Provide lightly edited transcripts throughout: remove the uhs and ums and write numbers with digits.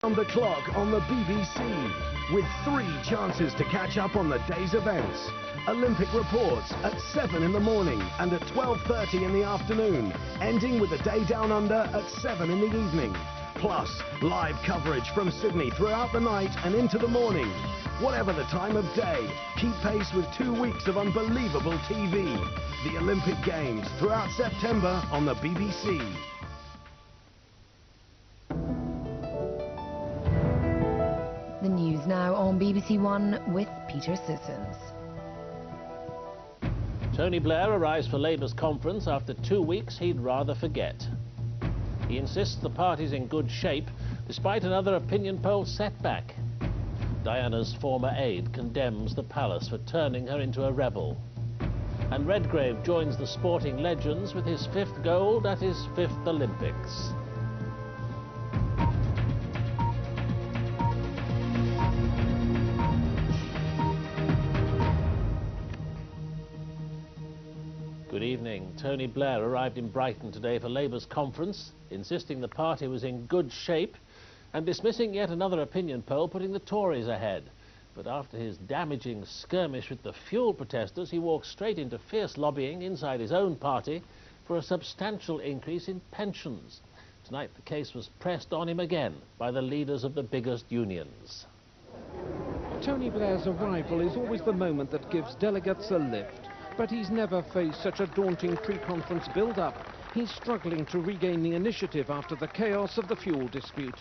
On the clock on the BBC, with 3 chances to catch up on the day's events. Olympic reports at 7 in the morning and at 12:30 in the afternoon, ending with the day down under at 7 in the evening. Plus, live coverage from Sydney throughout the night and into the morning. Whatever the time of day, keep pace with 2 weeks of unbelievable TV. The Olympic Games throughout September on the BBC. The news now on BBC One with Peter Sissions. Tony Blair arrives for Labour's conference after 2 weeks he'd rather forget. He insists the party's in good shape, despite another opinion poll setback. Diana's former aide condemns the palace for turning her into a rebel. And Redgrave joins the sporting legends with his 5th gold at his 5th Olympics. Good evening. Tony Blair arrived in Brighton today for Labour's conference, insisting the party was in good shape and dismissing yet another opinion poll putting the Tories ahead. But after his damaging skirmish with the fuel protesters, he walked straight into fierce lobbying inside his own party for a substantial increase in pensions. Tonight the case was pressed on him again by the leaders of the biggest unions. Tony Blair's arrival is always the moment that gives delegates a lift. But he's never faced such a daunting pre-conference build-up. He's struggling to regain the initiative after the chaos of the fuel dispute.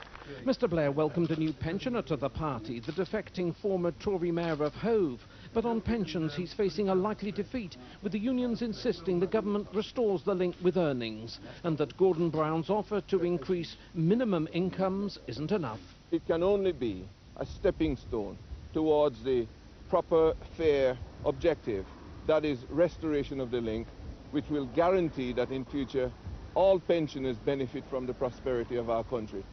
Mr. Blair welcomed a new pensioner to the party, the defecting former Tory mayor of Hove. But on pensions, he's facing a likely defeat, with the unions insisting the government restores the link with earnings, and that Gordon Brown's offer to increase minimum incomes isn't enough. It can only be a stepping stone towards the proper, fair objective. That is restoration of the link, which will guarantee that in future all pensioners benefit from the prosperity of our country.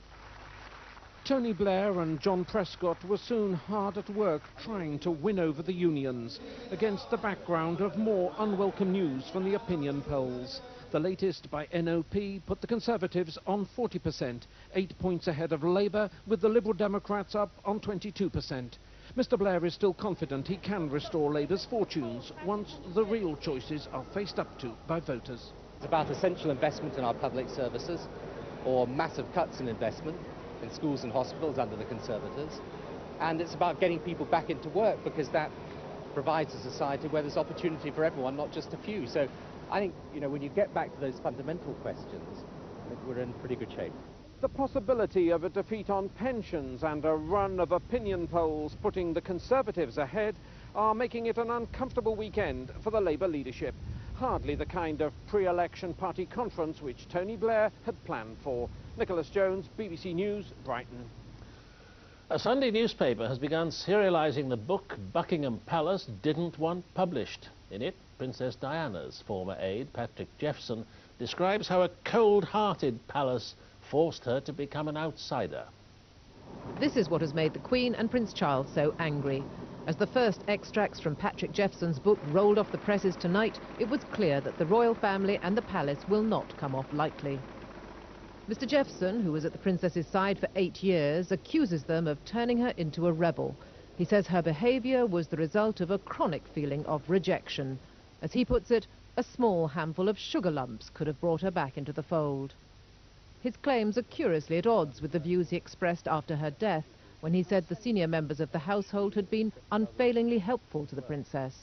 Tony Blair and John Prescott were soon hard at work trying to win over the unions against the background of more unwelcome news from the opinion polls. The latest by NOP put the Conservatives on 40%, 8 points ahead of Labour, with the Liberal Democrats up on 22%. Mr. Blair is still confident he can restore Labour's fortunes once the real choices are faced up to by voters. It's about essential investment in our public services, or massive cuts in investment in schools and hospitals under the Conservatives. And it's about getting people back into work, because that provides a society where there's opportunity for everyone, not just a few. So I think, when you get back to those fundamental questions, I think we're in pretty good shape. The possibility of a defeat on pensions and a run of opinion polls putting the Conservatives ahead are making it an uncomfortable weekend for the Labour leadership. Hardly the kind of pre-election party conference which Tony Blair had planned for. Nicholas Jones, BBC News, Brighton. A Sunday newspaper has begun serialising the book Buckingham Palace didn't want published. In it, Princess Diana's former aide, Patrick Jeffson, describes how a cold-hearted palace forced her to become an outsider. This is what has made the Queen and Prince Charles so angry. As the first extracts from Patrick Jeffson's book rolled off the presses tonight, it was clear that the royal family and the palace will not come off lightly. Mr. Jeffson, who was at the princess's side for 8 years, accuses them of turning her into a rebel. He says her behaviour was the result of a chronic feeling of rejection. As he puts it, a small handful of sugar lumps could have brought her back into the fold. His claims are curiously at odds with the views he expressed after her death, when he said the senior members of the household had been unfailingly helpful to the princess.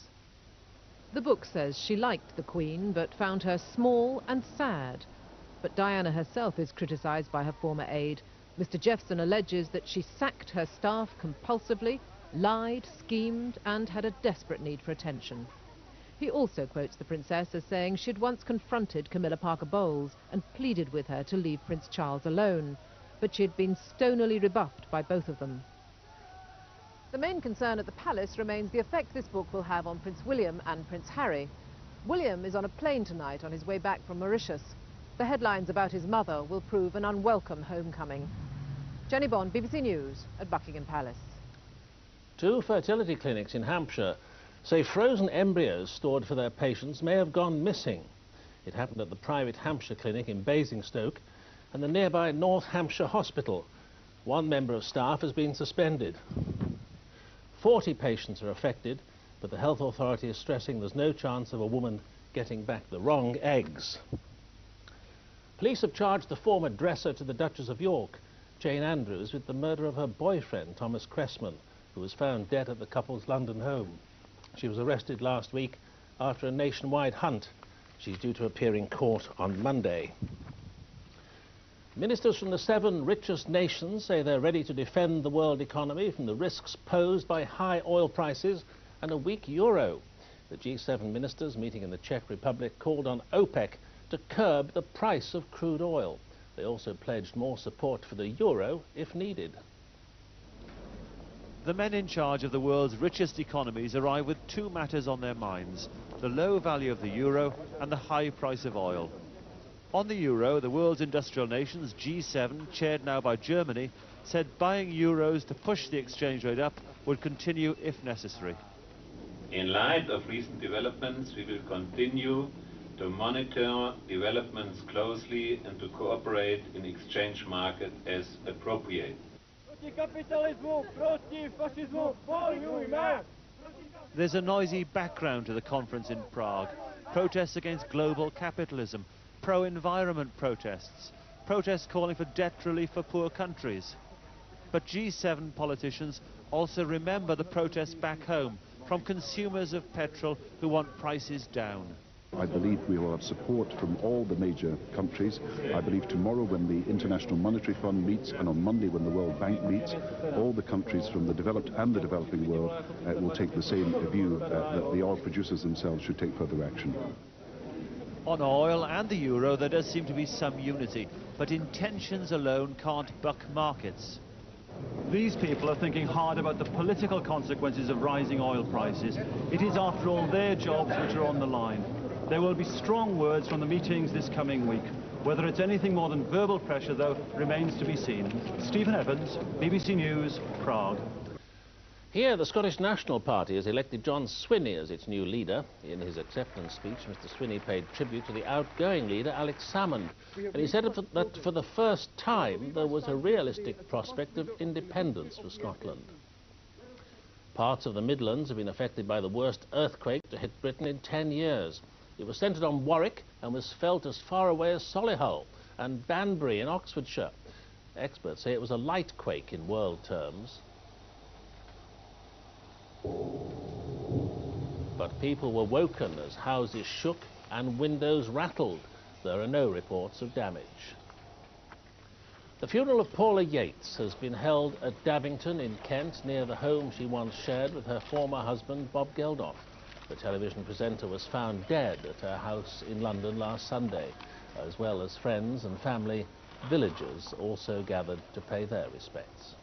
The book says she liked the Queen, but found her small and sad. But Diana herself is criticised by her former aide. Mr. Jeffson alleges that she sacked her staff compulsively, lied, schemed, and had a desperate need for attention. He also quotes the princess as saying she'd once confronted Camilla Parker Bowles and pleaded with her to leave Prince Charles alone, but she'd been stonily rebuffed by both of them. The main concern at the palace remains the effect this book will have on Prince William and Prince Harry. William is on a plane tonight on his way back from Mauritius. The headlines about his mother will prove an unwelcome homecoming. Jenny Bond, BBC News at Buckingham Palace. 2 fertility clinics in Hampshire say frozen embryos stored for their patients may have gone missing. It happened at the private Hampshire clinic in Basingstoke and the nearby North Hampshire Hospital. One member of staff has been suspended. 40 patients are affected, but the health authority is stressing there's no chance of a woman getting back the wrong eggs. Police have charged the former dresser to the Duchess of York, Jane Andrews, with the murder of her boyfriend, Thomas Cressman, who was found dead at the couple's London home. She was arrested last week after a nationwide hunt. She's due to appear in court on Monday. Ministers from the 7 richest nations say they're ready to defend the world economy from the risks posed by high oil prices and a weak euro. The G7 ministers meeting in the Czech Republic called on OPEC to curb the price of crude oil. They also pledged more support for the euro if needed. The men in charge of the world's richest economies arrive with 2 matters on their minds: the low value of the euro and the high price of oil. On the euro, the world's industrial nations, G7, chaired now by Germany, said buying euros to push the exchange rate up would continue if necessary. In light of recent developments, we will continue to monitor developments closely and to cooperate in the exchange market as appropriate. There's a noisy background to the conference in Prague. Protests against global capitalism, pro-environment protests, protests calling for debt relief for poor countries. But G7 politicians also remember the protests back home from consumers of petrol who want prices down. I believe we will have support from all the major countries. I believe tomorrow when the International Monetary Fund meets and on Monday when the World Bank meets, all the countries from the developed and the developing world will take the same view that the oil producers themselves should take further action. On oil and the euro there does seem to be some unity, but intentions alone can't buck markets. These people are thinking hard about the political consequences of rising oil prices. It is, after all, their jobs which are on the line. There will be strong words from the meetings this coming week. Whether it's anything more than verbal pressure, though, remains to be seen. Stephen Evans, BBC News, Prague. Here, the Scottish National Party has elected John Swinney as its new leader. In his acceptance speech, Mr Swinney paid tribute to the outgoing leader, Alex Salmond, and he said that for the first time there was a realistic prospect of independence for Scotland. Parts of the Midlands have been affected by the worst earthquake to hit Britain in 10 years. It was centred on Warwick and was felt as far away as Solihull and Banbury in Oxfordshire. Experts say it was a light quake in world terms. But people were woken as houses shook and windows rattled. There are no reports of damage. The funeral of Paula Yates has been held at Davington in Kent, near the home she once shared with her former husband, Bob Geldof. The television presenter was found dead at her house in London last Sunday. As well as friends and family, villagers also gathered to pay their respects.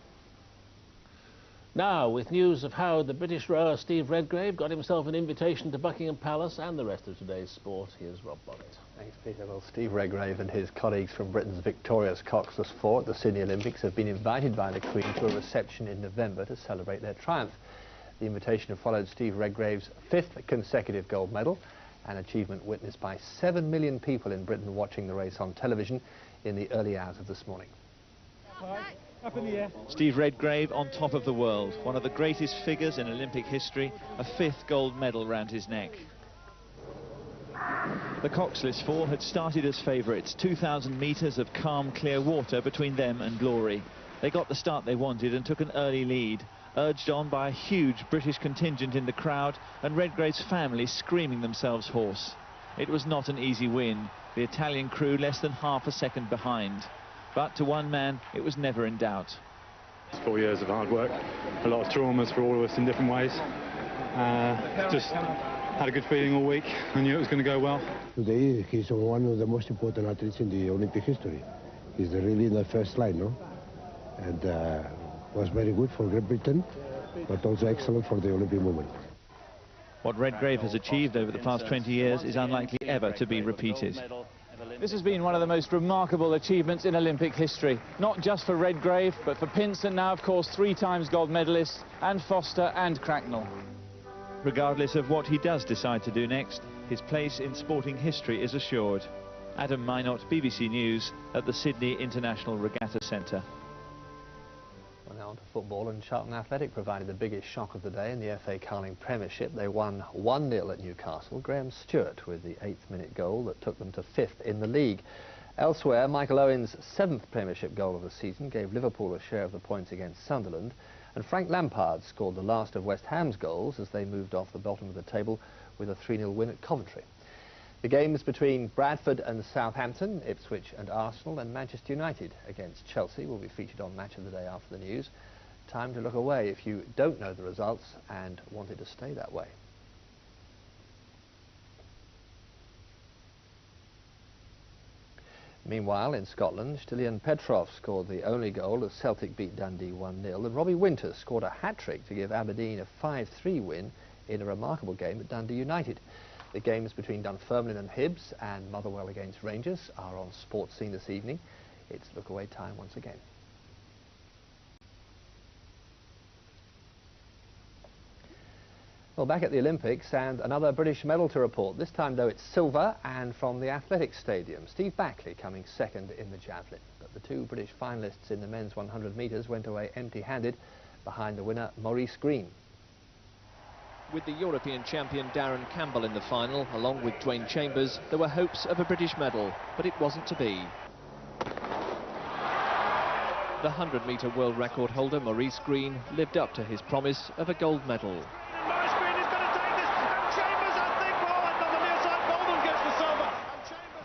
Now, with news of how the British rower Steve Redgrave got himself an invitation to Buckingham Palace and the rest of today's sport, here's Rob Bonnet. Thanks, Peter. Well, Steve Redgrave and his colleagues from Britain's victorious coxless four at the Sydney Olympics have been invited by the Queen to a reception in November to celebrate their triumph. The invitation followed Steve Redgrave's 5th consecutive gold medal, an achievement witnessed by 7 million people in Britain watching the race on television in the early hours of this morning. Up in the air. Steve Redgrave on top of the world, one of the greatest figures in Olympic history, a 5th gold medal round his neck. The coxless four had started as favourites, 2,000 metres of calm, clear water between them and glory. They got the start they wanted and took an early lead, urged on by a huge British contingent in the crowd and Redgrave's family screaming themselves hoarse. It was not an easy win, the Italian crew less than half a second behind. But to one man, it was never in doubt. 4 years of hard work, a lot of traumas for all of us in different ways. Just had a good feeling all week. I knew it was going to go well. Today, he's one of the most important athletes in the Olympic history. He's really in the first line, no? And was very good for Great Britain, but also excellent for the Olympic movement. What Redgrave has achieved over the past 20 years is unlikely ever to be repeated. This has been one of the most remarkable achievements in Olympic history, not just for Redgrave, but for Pinson, now of course 3 times gold medalists, and Foster and Cracknell. Regardless of what he does decide to do next, his place in sporting history is assured. Adam Minot, BBC News, at the Sydney International Regatta Centre. Well, now on to football, and Charlton Athletic provided the biggest shock of the day in the FA Carling Premiership. They won 1-0 at Newcastle. Graham Stewart with the 8th-minute goal that took them to 5th in the league. Elsewhere, Michael Owen's 7th Premiership goal of the season gave Liverpool a share of the points against Sunderland, and Frank Lampard scored the last of West Ham's goals as they moved off the bottom of the table with a 3-0 win at Coventry. The games between Bradford and Southampton, Ipswich and Arsenal, and Manchester United against Chelsea will be featured on Match of the Day after the news. Time to look away if you don't know the results and want it to stay that way. Meanwhile, in Scotland, Stilian Petrov scored the only goal as Celtic beat Dundee 1-0, and Robbie Winters scored a hat-trick to give Aberdeen a 5-3 win in a remarkable game at Dundee United. The games between Dunfermline and Hibs and Motherwell against Rangers are on Sports Scene this evening. It's look-away time once again. Well, back at the Olympics, and another British medal to report. This time, though, it's silver, and from the Athletics Stadium. Steve Redgrave coming second in the javelin. But the two British finalists in the men's 100 metres went away empty-handed behind the winner, Maurice Greene. With the European champion Darren Campbell in the final, along with Dwayne Chambers, there were hopes of a British medal, but it wasn't to be. The 100-metre world record holder Maurice Greene lived up to his promise of a gold medal.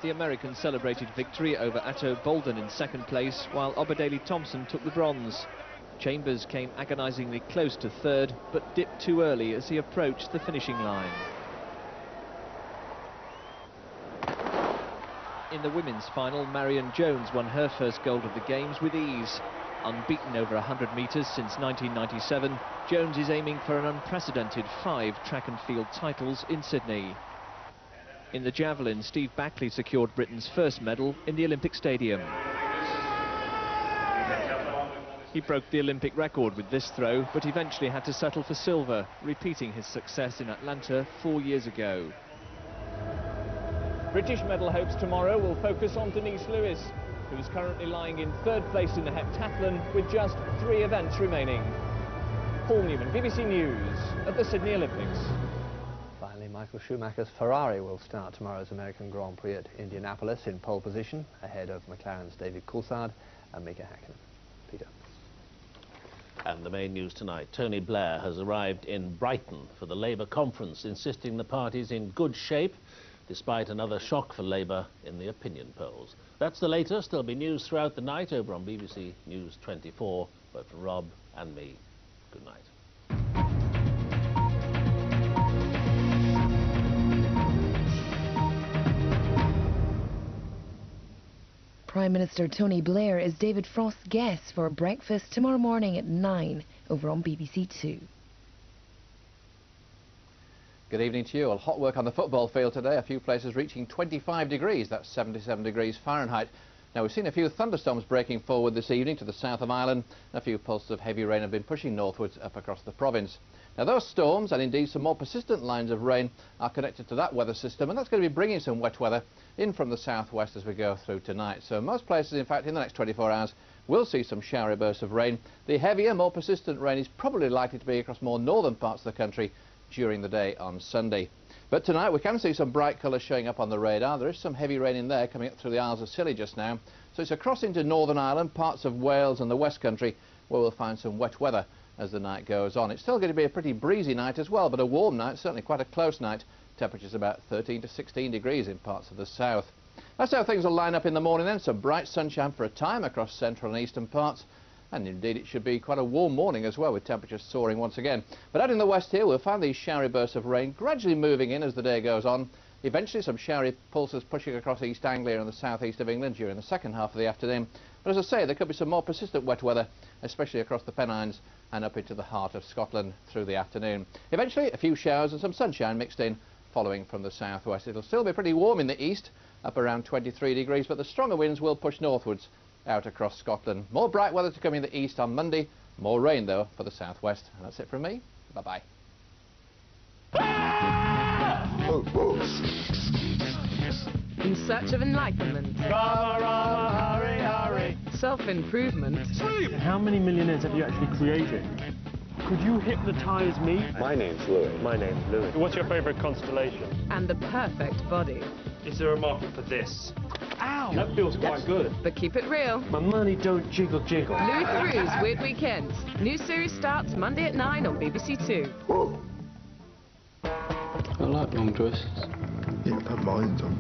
The American celebrated victory over Atto Bolden in second place, while Obadele Thompson took the bronze. Chambers came agonisingly close to third, but dipped too early as he approached the finishing line. In the women's final, Marion Jones won her first gold of the Games with ease. Unbeaten over 100 metres since 1997, Jones is aiming for an unprecedented 5 track and field titles in Sydney. In the javelin, Steve Redgrave secured Britain's first medal in the Olympic Stadium. He broke the Olympic record with this throw, but eventually had to settle for silver, repeating his success in Atlanta 4 years ago. British medal hopes tomorrow will focus on Denise Lewis, who's currently lying in third place in the heptathlon with just 3 events remaining. Paul Newman, BBC News, at the Sydney Olympics. Finally, Michael Schumacher's Ferrari will start tomorrow's American Grand Prix at Indianapolis in pole position, ahead of McLaren's David Coulthard and Mika Häkkinen. Peter. And the main news tonight, Tony Blair has arrived in Brighton for the Labour conference, insisting the party's in good shape, despite another shock for Labour in the opinion polls. That's the latest. There'll be news throughout the night over on BBC News 24. But for Rob and me, good night. Prime Minister Tony Blair is David Frost's guest for breakfast tomorrow morning at 9 over on BBC 2. Good evening to you. Well, hot work on the football field today. A few places reaching 25 degrees. That's 77 degrees Fahrenheit. Now, we've seen a few thunderstorms breaking forward this evening to the south of Ireland. A few pulses of heavy rain have been pushing northwards up across the province. Now, those storms, and indeed some more persistent lines of rain, are connected to that weather system, and that's going to be bringing some wet weather in from the southwest as we go through tonight. So most places, in fact, in the next 24 hours, will see some showery bursts of rain. The heavier, more persistent rain is probably likely to be across more northern parts of the country during the day on Sunday. But tonight we can see some bright colours showing up on the radar. There is some heavy rain in there coming up through the Isles of Scilly just now. So it's across into Northern Ireland, parts of Wales and the West Country, where we'll find some wet weather as the night goes on. It's still going to be a pretty breezy night as well, but a warm night, certainly quite a close night. Temperatures about 13 to 16 degrees in parts of the south. That's how things will line up in the morning then. Some bright sunshine for a time across central and eastern parts. And indeed it should be quite a warm morning as well, with temperatures soaring once again. But out in the west here we'll find these showery bursts of rain gradually moving in as the day goes on. Eventually some showery pulses pushing across East Anglia and the southeast of England during the second half of the afternoon. But as I say, there could be some more persistent wet weather, especially across the Pennines and up into the heart of Scotland through the afternoon. Eventually a few showers and some sunshine mixed in following from the southwest. It'll still be pretty warm in the east, up around 23 degrees, but the stronger winds will push northwards out across Scotland. More bright weather to come in the east on Monday, more rain though for the southwest. And that's it from me. Bye-bye. In search of enlightenment. Rama, Rama, hurry, hurry. self-improvement. How many millionaires have you actually created? Could you hypnotize me? My name's Louis. My name's Louis. What's your favorite constellation? And the perfect body. Is there a market for this? Ow! That feels quite good. But keep it real. My money don't jiggle jiggle. Louis Theroux's Weird Weekends. New series starts Monday at 9 on BBC Two. I like long dresses. Yeah, I don't mind them.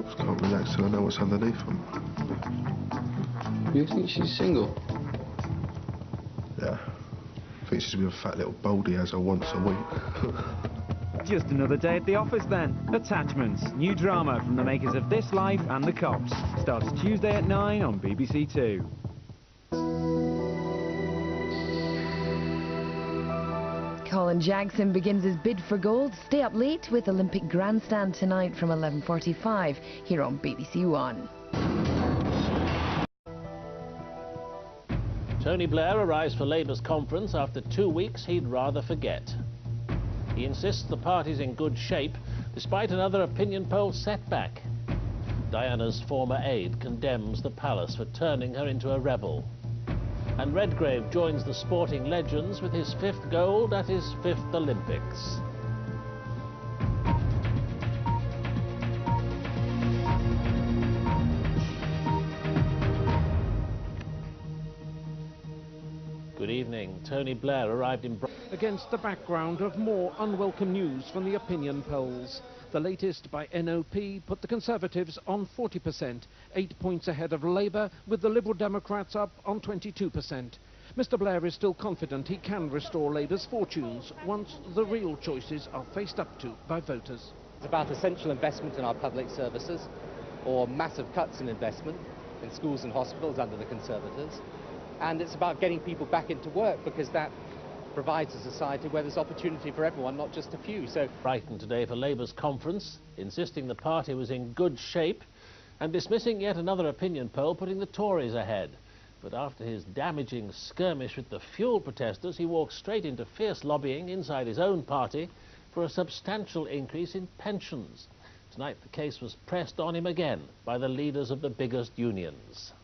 Just can't relax till I know what's underneath them. You think she's single? Yeah. I think she's with a fat little baldy as her once a week. Just another day at the office then. Attachments, new drama from the makers of This Life and The Cops. Starts Tuesday at 9 on BBC Two. Colin Jackson begins his bid for gold. Stay up late with Olympic Grandstand tonight from 11:45 here on BBC One. Tony Blair arrives for Labour's conference after 2 weeks he'd rather forget. He insists the party's in good shape despite another opinion poll setback. Diana's former aide condemns the palace for turning her into a rebel. And Redgrave joins the sporting legends with his 5th gold at his 5th Olympics. Good evening. Tony Blair arrived in against the background of more unwelcome news from the opinion polls. The latest by NOP put the Conservatives on 40%, 8 points ahead of Labour, with the Liberal Democrats up on 22%. Mr Blair is still confident he can restore Labour's fortunes once the real choices are faced up to by voters. It's about essential investment in our public services, or massive cuts in investment in schools and hospitals under the Conservatives. And it's about getting people back into work, because that provides a society where there's opportunity for everyone, not just a few. So Brighton today for Labour's conference, insisting the party was in good shape and dismissing yet another opinion poll putting the Tories ahead. But after his damaging skirmish with the fuel protesters, he walked straight into fierce lobbying inside his own party for a substantial increase in pensions. Tonight the case was pressed on him again by the leaders of the biggest unions.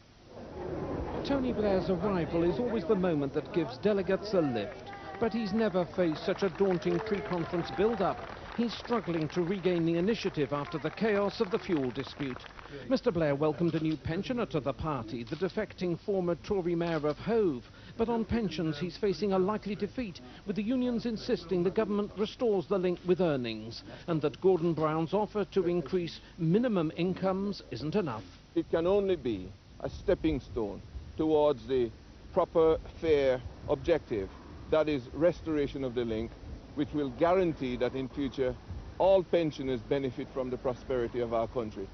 Tony Blair's arrival is always the moment that gives delegates a lift. But he's never faced such a daunting pre-conference build-up. He's struggling to regain the initiative after the chaos of the fuel dispute. Mr Blair welcomed a new pensioner to the party, the defecting former Tory mayor of Hove. But on pensions, he's facing a likely defeat, with the unions insisting the government restores the link with earnings, and that Gordon Brown's offer to increase minimum incomes isn't enough. It can only be a stepping stone towards the proper, fair objective. That is restoration of the link, which will guarantee that in future all pensioners benefit from the prosperity of our country.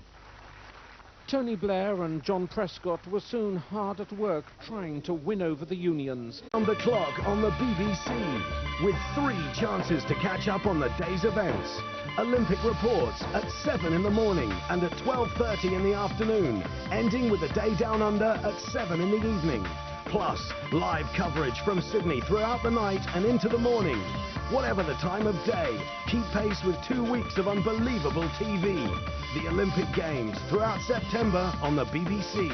Tony Blair and John Prescott were soon hard at work trying to win over the unions. On the clock on the BBC, with 3 chances to catch up on the day's events. Olympic reports at 7 in the morning and at 12:30 in the afternoon, ending with the day down under at 7 in the evening. Plus, live coverage from Sydney throughout the night and into the morning. Whatever the time of day, keep pace with 2 weeks of unbelievable TV. The Olympic Games throughout September on the BBC.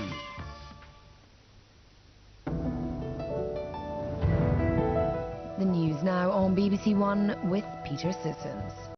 The news now on BBC One with Peter Sissions.